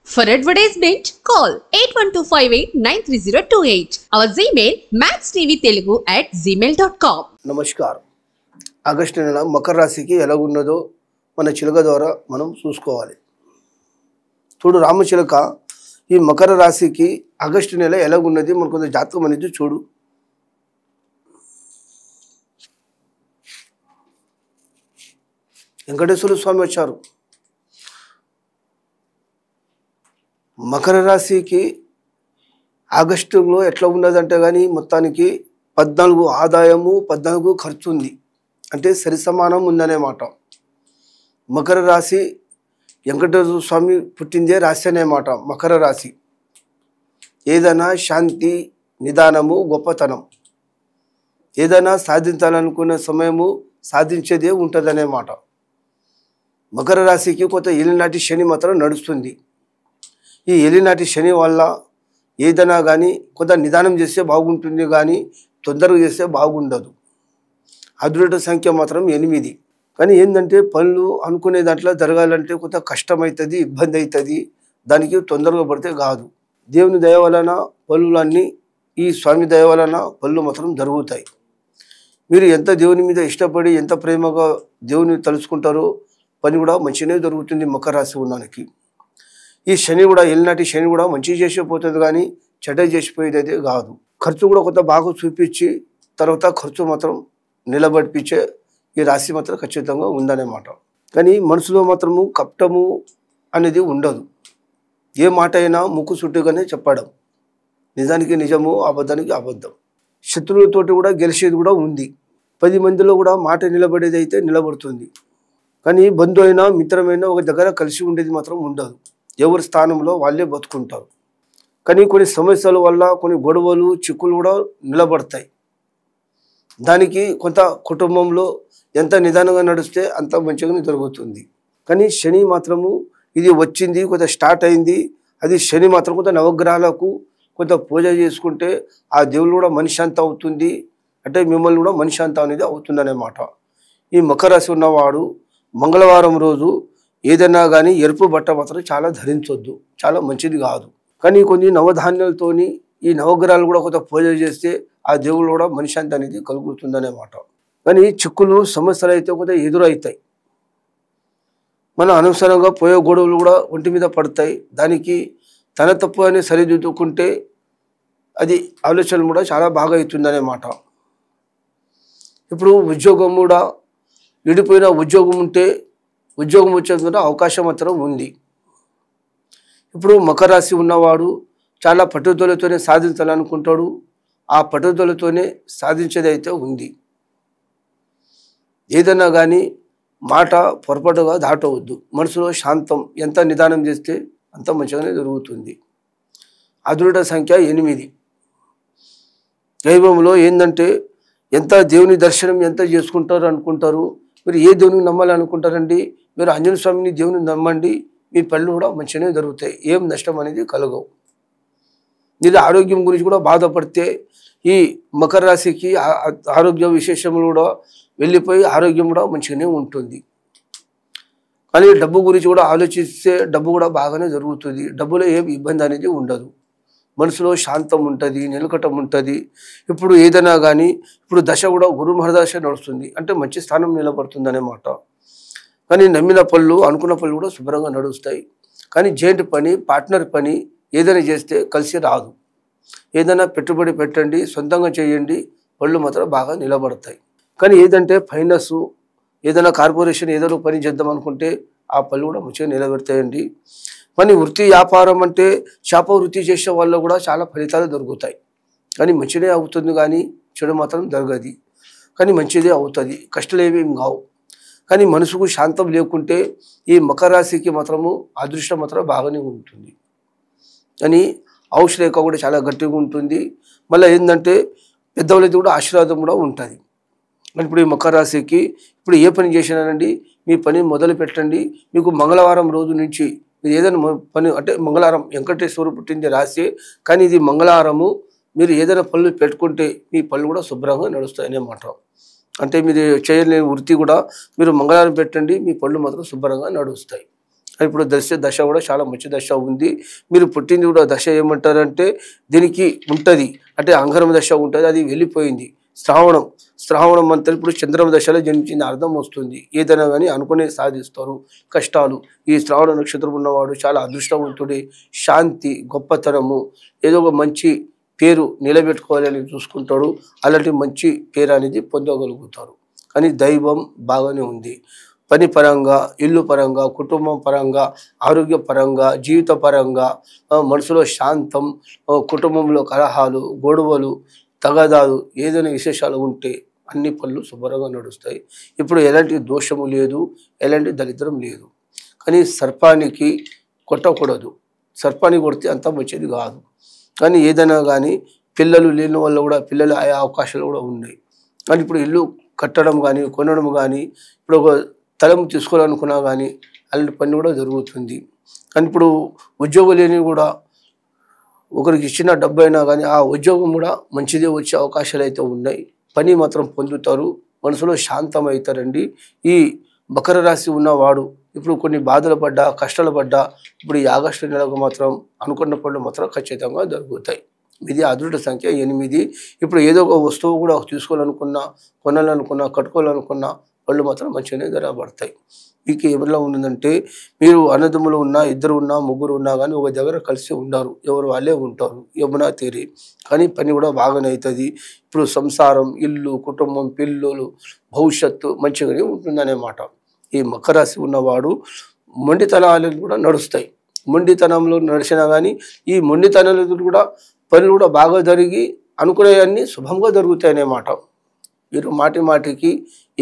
For advertisement, call 8125893028. Our Gmail maxtvtelugu@gmail.com. నమస్కారం. August నెల మకర రాశికి ఎలా ఉన్నదో మన చిలుక ద్వారా మనం చూసుకోవాలి. చూడు రామచిలుక, ఈ మకర రాశికి ఆగస్టు నెల ఎలా ఉన్నది మన కొంత జాతకం అనేది చూడు. వెంకటేశ్వర స్వామి వచ్చారు. మకర రాశికి ఆగస్టులో ఎట్లా ఉన్నదంటే కానీ మొత్తానికి 14 ఆదాయము 14 ఖర్చు ఉంది, అంటే సరి సమానం ఉందనే మాట. మకర రాశి వెంకటేశ్వర స్వామి పుట్టిందే రాశి అనే మాట. మకర రాశి ఏదైనా శాంతి, నిదానము, గొప్పతనం, ఏదైనా సాధించాలనుకున్న సమయము సాధించేదే ఉంటుందనే మాట. మకర రాశికి కొంత ఏలినాటి శని మాత్రం నడుస్తుంది. ఈ ఏలినాటి శని వల్ల ఏదైనా కానీ కొంత నిదానం చేస్తే బాగుంటుంది, కానీ తొందరగా చేస్తే బాగుండదు. అదృష్ట సంఖ్య మాత్రం 8. కానీ ఏంటంటే పనులు అనుకునే దాంట్లో జరగాలంటే కొంత కష్టమవుతుంది, ఇబ్బంది అవుతుంది, దానికి తొందరగా పడితే కాదు. దేవుని దయ వలన పనులన్నీ, ఈ స్వామి దయ వలన పనులు మాత్రం జరుగుతాయి. మీరు ఎంత దేవుని మీద ఇష్టపడి ఎంత ప్రేమగా దేవుని తలుచుకుంటారో పని కూడా మంచిగానే జరుగుతుంది మకర రాశి ఉన్నానికి. ఈ శని కూడా ఏలినాటి శని కూడా మంచి చేసిపోతుంది, కానీ చెడ్డ చేసిపోయేది అయితే కాదు. ఖర్చు కూడా కొంత బాగా చూపించి తర్వాత ఖర్చు మాత్రం నిలబడిపించే ఈ రాశి మాత్రం ఖచ్చితంగా ఉందనేమాట. కానీ మనసులో మాత్రము కపటము అనేది ఉండదు. ఏ మాట అయినా ముక్కు చుట్టుగానే చెప్పడం, నిజానికి నిజము, అబద్ధానికి అబద్ధం. శత్రువులతోటి కూడా గెలిచేది కూడా ఉంది. 10 మందిలో కూడా మాట నిలబడేది అయితే నిలబడుతుంది, కానీ బంధు అయినా మిత్రమైనా ఒక దగ్గర కలిసి ఉండేది మాత్రం ఉండదు. ఎవరి స్థానంలో వాళ్ళే బతుకుంటారు. కానీ కొన్ని సమస్యల వల్ల కొన్ని గొడవలు చిక్కులు కూడా నిలబడతాయి. దానికి కొంత కుటుంబంలో ఎంత నిదానంగా నడిస్తే అంత మంచిగానే జరుగుతుంది. కానీ శని మాత్రము ఇది వచ్చింది, కొంత స్టార్ట్ అయింది. అది శని మాత్రం కొంత నవగ్రహాలకు కొంత పూజ చేసుకుంటే ఆ దేవుడు కూడా మనిషి అవుతుంది, అంటే మిమ్మల్ని కూడా మనిషి అనేది అవుతుందనేమాట. ఈ మకర రాశి ఉన్నవాడు మంగళవారం రోజు ఏదైనా కానీ ఎరుపు బట్ట మాత్రం చాలా ధరించొద్దు, చాలా మంచిది కాదు. కానీ కొన్ని నవధాన్యాలతోని ఈ నవగ్రహాలు కూడా కొంత పూజ చేస్తే ఆ దేవుడు కూడా మనిషి అనేది కలుగుతుందనేమాట. కానీ చిక్కులు సమస్యలు అయితే కొంత ఎదురవుతాయి. మన అనవసరంగా పోయే గొడవలు కూడా ఒంటి మీద పడతాయి. దానికి తన తప్పు అని సరిదిద్దుకుంటే అది ఆలోచన కూడా చాలా బాగా అవుతుందనేమాట. ఇప్పుడు ఉద్యోగం కూడా విడిపోయిన ఉద్యోగం ఉంటే ఉద్యోగం వచ్చేందుకు అవకాశం మాత్రం ఉంది. ఇప్పుడు మకర రాశి ఉన్నవాడు చాలా పట్టుదలతోనే సాధించాలనుకుంటాడు. ఆ పట్టుదలతోనే సాధించేది అయితే ఉంది. ఏదైనా కానీ మాట పొరపాటుగా దాటవద్దు. మనసులో శాంతం, ఎంత నిదానం చేస్తే అంత మంచిగానే జరుగుతుంది. అదృష్ట సంఖ్య 8. దైవంలో ఏంటంటే ఎంత దేవుని దర్శనం ఎంత చేసుకుంటారు అనుకుంటారు. మీరు ఏ దేవుని నమ్మాలనుకుంటారండి? మీరు ఆంజనేయ స్వామిని దేవుని నమ్మండి, మీ పనులు కూడా మంచిగానే జరుగుతాయి, ఏం నష్టం అనేది కలగవు. మీరు ఆరోగ్యం గురించి కూడా బాధపడితే ఈ మకర రాశికి ఆరోగ్య విశేషములు కూడా వెళ్ళిపోయి ఆరోగ్యం కూడా మంచిగానే ఉంటుంది. కానీ డబ్బు గురించి కూడా ఆలోచిస్తే డబ్బు కూడా బాగానే జరుగుతుంది. డబ్బులో ఏం ఇబ్బంది అనేది ఉండదు. మనసులో శాంతం ఉంటుంది, నిలకటం ఉంటుంది. ఇప్పుడు ఏదైనా కానీ ఇప్పుడు దశ కూడా గురు మహర్దశ నడుస్తుంది, అంటే మంచి స్థానం నిలబడుతుంది అన్నమాట. కానీ నమ్మిన పనులు, అనుకున్న పనులు కూడా శుభ్రంగా నడుస్తాయి. కానీ జాయింట్ పని, పార్ట్నర్ పని ఏదైనా చేస్తే కలిసి రాదు. ఏదైనా పెట్టుబడి పెట్టండి, సొంతంగా చేయండి, పనులు మాత్రం బాగా నిలబడతాయి. కానీ ఏదంటే ఫైనాన్స్, ఏదైనా కార్పొరేషన్ ఏదైనా పని చేద్దాం అనుకుంటే ఆ పనులు కూడా మంచిగా నిలబెడతాయండి. కానీ వృత్తి వ్యాపారం అంటే చేప వృత్తి చేసే వాళ్ళు కూడా చాలా ఫలితాలు దొరుకుతాయి. కానీ మంచిదే అవుతుంది, కానీ చెడు మాత్రం జరగదు. కానీ మంచిదే అవుతుంది, కష్టాలు ఏమేమి కావు. కానీ మనసుకు శాంతం లేకుంటే ఈ మకర రాశికి మాత్రము అదృష్టం మాత్రం బాగానే ఉంటుంది. కానీ ఔషధ కూడా చాలా గట్టిగా ఉంటుంది. మళ్ళీ ఏంటంటే పెద్దవాళ్ళది కూడా ఆశీర్వాదం కూడా ఉంటుంది. ఇప్పుడు ఈ మకర రాశికి ఇప్పుడు ఏ పని చేసినానండి, మీ పని మొదలు పెట్టండి. మీకు మంగళవారం రోజు నుంచి మీరు ఏదైనా పని, అంటే మంగళవారం వెంకటేశ్వరు పుట్టింది రాశి, కానీ ఇది మంగళవారము మీరు ఏదైనా పనులు పెట్టుకుంటే మీ పనులు కూడా శుభ్రంగా నడుస్తాయి అన్నమాట. అంటే మీరు చేయలేని వృత్తి కూడా మీరు మంగళవారం పెట్టండి, మీ పనులు మాత్రం శుభ్రంగా నడుస్తాయి. ఇప్పుడు దశ కూడా చాలా మంచి దశ ఉంది. మీరు పుట్టింది కూడా దశ ఏమంటారంటే దీనికి ఉంటుంది, అంటే అంగరమ దశ ఉంటుంది, అది వెళ్ళిపోయింది. శ్రావణం అంటే ఇప్పుడు చంద్రమ దశలో జన్మించింది అర్థం వస్తుంది. ఏదైనా కానీ అనుకునే సాధిస్తారు. కష్టాలు, ఈ శ్రావణ నక్షత్రం ఉన్నవాడు చాలా అదృష్టవంతుడే. శాంతి, గొప్పతనము, ఏదో ఒక మంచి పేరు నిలబెట్టుకోవాలని చూసుకుంటాడు. అలాంటి మంచి పేరు అనేది పొందగలుగుతారు. కానీ దైవం బాగానే ఉంది. పని పరంగా, ఇల్లు పరంగా, కుటుంబం పరంగా, ఆరోగ్య పరంగా, జీవిత పరంగా, మనసులో శాంతం, కుటుంబంలో కలహాలు, గొడవలు, తగాదాలు, ఏదైనా విశేషాలు ఉంటే అన్ని పనులు శుభ్రంగా నడుస్తాయి. ఇప్పుడు ఎలాంటి దోషము లేదు, ఎలాంటి దరిద్రం లేదు. కానీ సర్పానికి కొట్టకూడదు. సర్పాన్ని కొడితే అంత మంచిది కాదు. కానీ ఏదైనా కానీ పిల్లలు లేని వల్ల కూడా పిల్లలు అయ్యే అవకాశాలు కూడా ఉన్నాయి. కానీ ఇప్పుడు ఇల్లు కట్టడం కానీ, కొనడం కానీ, ఇప్పుడు ఒక స్థలం తీసుకోవాలనుకున్నా కానీ అలాంటి పని కూడా జరుగుతుంది. కానీ ఇప్పుడు ఉద్యోగం లేని కూడా ఒకరికి ఇచ్చిన డబ్బు అయినా కానీ ఆ ఉద్యోగం కూడా మంచిదే వచ్చే అవకాశాలు అయితే ఉన్నాయి. పని మాత్రం పొందుతారు, మనసులో శాంతం అవుతారండి. ఈ మకర రాశి ఉన్నవాడు ఇప్పుడు కొన్ని బాధలు పడ్డా, కష్టాలు పడ్డా, ఇప్పుడు ఈ ఆగస్టు నెలకు మాత్రం అనుకున్న పనులు మాత్రం ఖచ్చితంగా జరుగుతాయి. ఇది అదృష్ట సంఖ్య 8. ఇప్పుడు ఏదో ఒక వస్తువు కూడా తీసుకోవాలనుకున్నా, కొనాలనుకున్నా, కట్టుకోవాలనుకున్నా వాళ్ళు మాత్రం మంచిగానే జరగబడతాయి. మీకు ఎవరిలో ఉందంటే మీరు అన్నదమ్ములు ఉన్నా, ఇద్దరు ఉన్నా, ముగ్గురు ఉన్నా కానీ ఒక దగ్గర కలిసి ఉండరు, ఎవరు వాళ్ళే ఉంటారు, యమునా తీరి. కానీ పని కూడా బాగానే అవుతుంది. ఇప్పుడు సంసారం, ఇల్లు, కుటుంబం, పిల్లలు, భవిష్యత్తు మంచిగానే ఉంటుందనేమాట. ఈ మకర రాశి ఉన్నవాడు మొండితనాలు కూడా నడుస్తాయి. మొండితనంలో నడిచినా కానీ ఈ మొండితనాలు కూడా పనులు కూడా బాగా జరిగి అనుకునేవన్నీ శుభంగా జరుగుతాయి అన్నమాట. మీరు మాటికి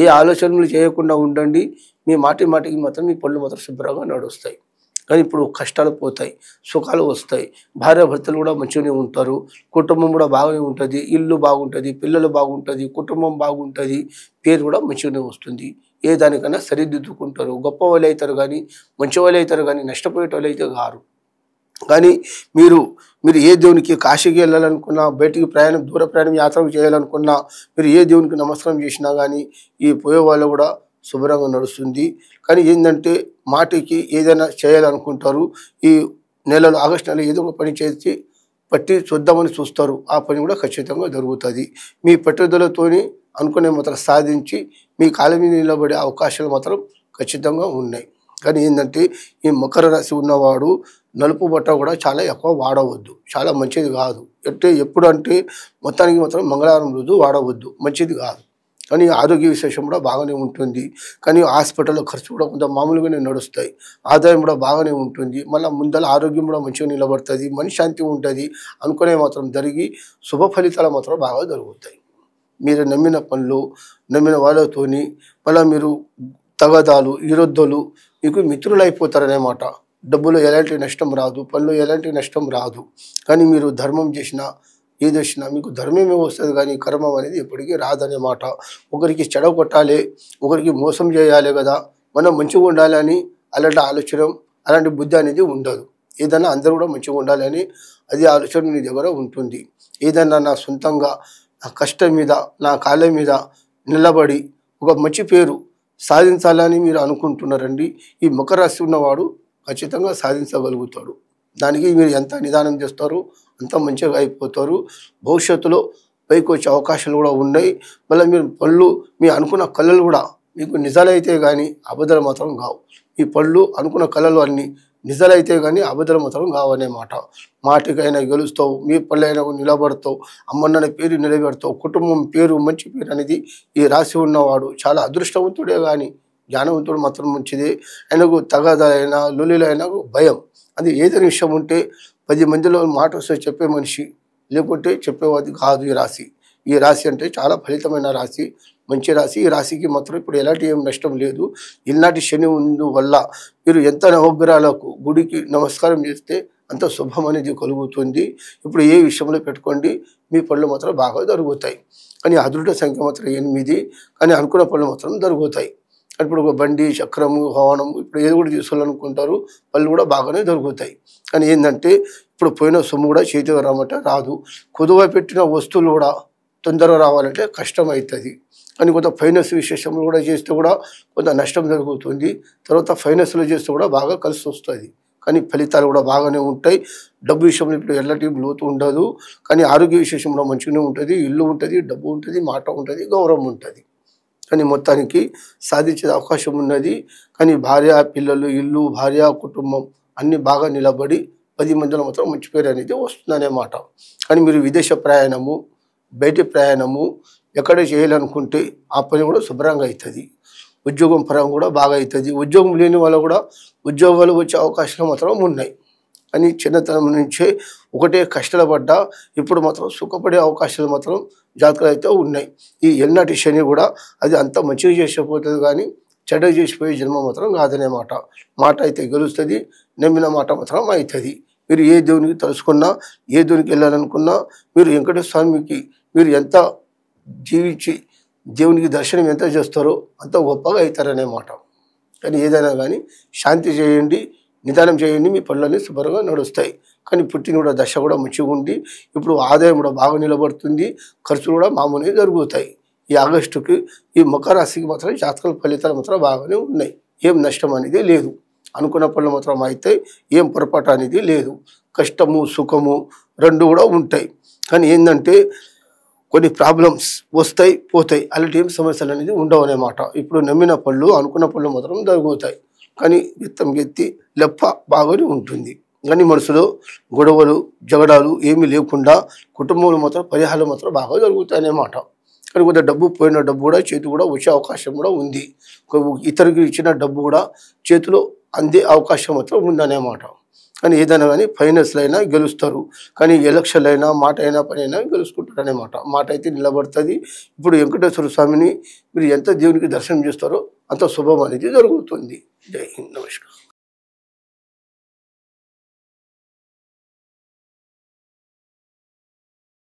ఏ ఆలోచనలు చేయకుండా ఉండండి. మీ మాటికి మాత్రం మీ పనులు మాత్రం శుభ్రంగా నడుస్తాయి. కానీ ఇప్పుడు కష్టాలు పోతాయి, సుఖాలు వస్తాయి. భార్యాభర్తలు కూడా మంచిగానే ఉంటారు, కుటుంబం కూడా బాగానే ఉంటుంది, ఇల్లు బాగుంటుంది, పిల్లలు బాగుంటుంది, కుటుంబం బాగుంటుంది, పేరు కూడా మంచిగానే వస్తుంది. ఏ దానికన్నా సరిదిద్దుకుంటారు, గొప్ప వాళ్ళు అవుతారు. కానీ మంచి వాళ్ళు అవుతారు, కానీ నష్టపోయే వాళ్ళు అయితే కారు. కానీ మీరు ఏ దేవునికి కాశీకి వెళ్ళాలనుకున్నా, బయటికి దూర ప్రయాణం యాత్ర చేయాలనుకున్నా, మీరు ఏ దేవునికి నమస్కారం చేసినా కానీ ఈ పోయే వాళ్ళు కూడా శుభ్రంగా నడుస్తుంది. కానీ ఏంటంటే మాటికి ఏదైనా చేయాలనుకుంటారు. ఈ నెలలో ఆగస్టు నెలలో ఏదో ఒక పని చేసి పట్టి చూద్దామని చూస్తారు. ఆ పని కూడా ఖచ్చితంగా జరుగుతుంది. మీ పట్టుదలతోని అనుకునే మాత్రం సాధించి మీ కాళ్ళ మీద నిలబడే అవకాశాలు మాత్రం ఖచ్చితంగా ఉన్నాయి. కానీ ఏంటంటే ఈ మకర రాశి ఉన్నవాడు నలుపు బట్ట కూడా చాలా ఎక్కువ వాడవద్దు, చాలా మంచిది కాదు. ఎప్పుడు అంటే మొత్తానికి మాత్రం మంగళవారం రోజు వాడవద్దు, మంచిది కాదు. కానీ ఆరోగ్య విశేషం కూడా బాగానే ఉంటుంది. కానీ హాస్పిటల్లో ఖర్చు కూడా కొంత మామూలుగానే నడుస్తాయి, ఆదాయం కూడా బాగానే ఉంటుంది. మళ్ళీ ముందర ఆరోగ్యం కూడా మంచిగా నిలబడుతుంది, మనశ్శాంతి ఉంటుంది. అనుకునే మాత్రం జరిగి శుభ ఫలితాలు మాత్రం బాగా జరుగుతాయి. మీరు నమ్మిన పనులు, నమ్మిన వాళ్ళతోని మళ్ళీ మీరు తగాదాలు, విరుద్ధులు మీకు మిత్రులు అయిపోతారనేమాట. డబ్బులో ఎలాంటి నష్టం రాదు, పనులు ఎలాంటి నష్టం రాదు. కానీ మీరు ధర్మం చేసినా ఏది వచ్చినా మీకు ధర్మమే వస్తుంది, కానీ కర్మం అనేది ఎప్పటికీ రాదనేమాట. ఒకరికి చెడగొట్టాలి, ఒకరికి మోసం చేయాలి కదా, మనం మంచిగా ఉండాలి అని అలాంటి ఆలోచన, అలాంటి బుద్ధి అనేది ఉండదు. ఏదైనా అందరూ కూడా మంచిగా ఉండాలని అది ఆలోచన మీ దగ్గర ఉంటుంది. ఏదైనా నా సొంతంగా నా కష్టం మీద, నా కాళ్ళ మీద నిలబడి ఒక మంచి పేరు సాధించాలని మీరు అనుకుంటున్నారండి. ఈ మకర రాశి ఉన్నవాడు ఖచ్చితంగా సాధించగలుగుతాడు. దానికి మీరు ఎంత నిదానం చేస్తారో అంత మంచిగా అయిపోతారు. భవిష్యత్తులో పైకి వచ్చే అవకాశాలు కూడా ఉన్నాయి. మళ్ళీ మీరు పళ్ళు, మీ అనుకున్న కళలు కూడా మీకు నిజాలైతే కానీ అబద్ధాలు మాత్రం కావు. ఈ పళ్ళు అనుకున్న కళలు అన్నీ నిజాలైతే కానీ అబద్ధాలు మాత్రం కావనేమాట. మాటికైనా గెలుస్తావు, మీ పళ్ళైనా నిలబడతావు, అమ్మన్న పేరు నిలబెడతావు, కుటుంబం పేరు, మంచి పేరు అనేది ఈ రాశి ఉన్నవాడు చాలా అదృష్టవంతుడే. కానీ జ్ఞానవంతుడు మాత్రం మంచిదే. ఆయనకు తగాదాలైనా, లొల్లిలైనా భయం. అది ఏదైనా విషయం ఉంటే 10 మందిలో మాట వస్తే చెప్పే మనిషి, లేకుంటే చెప్పేవాది కాదు ఈ రాశి. ఈ రాశి అంటే చాలా ఫలితమైన రాశి, మంచి రాశి. ఈ రాశికి మాత్రం ఇప్పుడు ఎలాంటి ఏం నష్టం లేదు. ఇలాంటి శని ఉండు వల్ల మీరు ఎంత నవగ్రహాలకు గుడికి నమస్కారం చేస్తే అంత శుభం అనేది కలుగుతుంది. ఇప్పుడు ఏ విషయంలో పెట్టుకోండి, మీ పనులు మాత్రం బాగా జరుగుతాయి. కానీ అదృష్ట సంఖ్య మాత్రం 8. కానీ అనుకున్న పనులు మాత్రం జరుగుతాయి. ఇప్పుడు ఒక బండి, చక్రము, హవనం, ఇప్పుడు ఏది కూడా తీసుకోవాలనుకుంటారు, పళ్ళు కూడా బాగానే దొరుకుతాయి. కానీ ఏంటంటే ఇప్పుడు పోయిన సొమ్ము కూడా చేతికి రామంటే రాదు. కుదువ పెట్టిన వస్తువులు కూడా తొందరగా రావాలంటే కష్టం అవుతుంది. కానీ కొంత ఫైనాన్స్ విశేషంలో కూడా చేస్తే కూడా కొంత నష్టం జరుగుతుంది. తర్వాత ఫైనాన్స్లో చేస్తే కూడా బాగా కలిసి వస్తుంది. కానీ ఫలితాలు కూడా బాగానే ఉంటాయి. డబ్బు విషయంలో ఇప్పుడు ఎలాంటి లోతు ఉండదు. కానీ ఆరోగ్య విశేషంలో మంచిగానే ఉంటుంది. ఇల్లు ఉంటుంది, డబ్బు ఉంటుంది, మాట ఉంటుంది, గౌరవం ఉంటుంది. కానీ మొత్తానికి సాధించే అవకాశం ఉన్నది. కానీ భార్య, పిల్లలు, ఇల్లు, భార్య, కుటుంబం అన్నీ బాగా నిలబడి 10 మందిలో మాత్రం మంచి పేరు అనేది వస్తుందనే మాట. కానీ మీరు విదేశ ప్రయాణము, బయటి ప్రయాణము ఎక్కడ చేయాలనుకుంటే ఆ పని కూడా శుభ్రంగా అవుతుంది. ఉద్యోగం పరంగా కూడా బాగా అవుతుంది. ఉద్యోగం లేని వాళ్ళు కూడా ఉద్యోగాలు వచ్చే అవకాశాలు మాత్రం ఉన్నాయి. కానీ చిన్నతనం నుంచే ఒకటే కష్టాలు పడ్డా ఇప్పుడు మాత్రం సుఖపడే అవకాశాలు మాత్రం జాతకాలు అయితే ఉన్నాయి. ఈ ఎల్నాటి శని కూడా అది అంత మంచిగా చేసిపోతుంది, కానీ చెడ్డ చేసిపోయే జన్మ మాత్రం కాదనే మాట. మాట అయితే గెలుస్తుంది, నమ్మిన మాట మాత్రం అవుతుంది. మీరు ఏ దేవునికి తలుసుకున్నా, ఏ దేవునికి వెళ్ళాలనుకున్నా, మీరు వెంకటేశ్వర స్వామికి మీరు ఎంత జీవించి దేవునికి దర్శనం ఎంత చేస్తారో అంత గొప్పగా అవుతారనే మాట. కానీ ఏదైనా కానీ శాంతి చేయండి, నిదానం చేయండి, మీ పనులన్నీ శుభ్రంగా నడుస్తాయి. కానీ పుట్టిన కూడా దశ కూడా మంచిగా ఉండి ఇప్పుడు ఆదాయం కూడా బాగా నిలబడుతుంది, ఖర్చులు కూడా మామూలుగా జరుగుతాయి. ఈ ఆగస్టుకి ఈ మకర రాశికి మాత్రం జాతకాల ఫలితాలు మాత్రం బాగానే ఉన్నాయి. ఏం నష్టం అనేది లేదు. అనుకున్న పనులు మాత్రం అయితే ఏం పొరపాటు అనేది లేదు. కష్టము సుఖము రెండు కూడా ఉంటాయి. కానీ ఏంటంటే కొన్ని ప్రాబ్లమ్స్ వస్తాయి పోతాయి, అలాంటి ఏం సమస్యలు అనేది ఉండవు అన్నమాట. ఇప్పుడు నమ్మిన పనులు అనుకున్న పనులు మాత్రం జరుగుతాయి. కానీ గెత్తి లెప్ప బాగానే ఉంటుంది. కానీ మనసులో గొడవలు జగడాలు ఏమీ లేకుండా కుటుంబంలో మాత్రం పరిహారాలు మాత్రం బాగా జరుగుతాయి అన్నమాట. కానీ కొంత డబ్బు పోయిన డబ్బు కూడా చేతి కూడా వచ్చే అవకాశం కూడా ఉంది. ఇతరులకు ఇచ్చిన డబ్బు కూడా చేతిలో అందే అవకాశం మాత్రం ఉందన్నమాట. కానీ ఏదైనా కానీ ఫైనాన్స్లో అయినా గెలుస్తారు. కానీ ఎలక్షన్లు అయినా మాట అయినా పని అయినా గెలుచుకుంటారు అన్నమాట. మాట అయితే నిలబడుతుంది. ఇప్పుడు వెంకటేశ్వర స్వామిని మీరు ఎంత దేవునికి దర్శనం చేస్తారో అంత శుభం అనేది జరుగుతుంది. జై హింద్, నమస్కారం.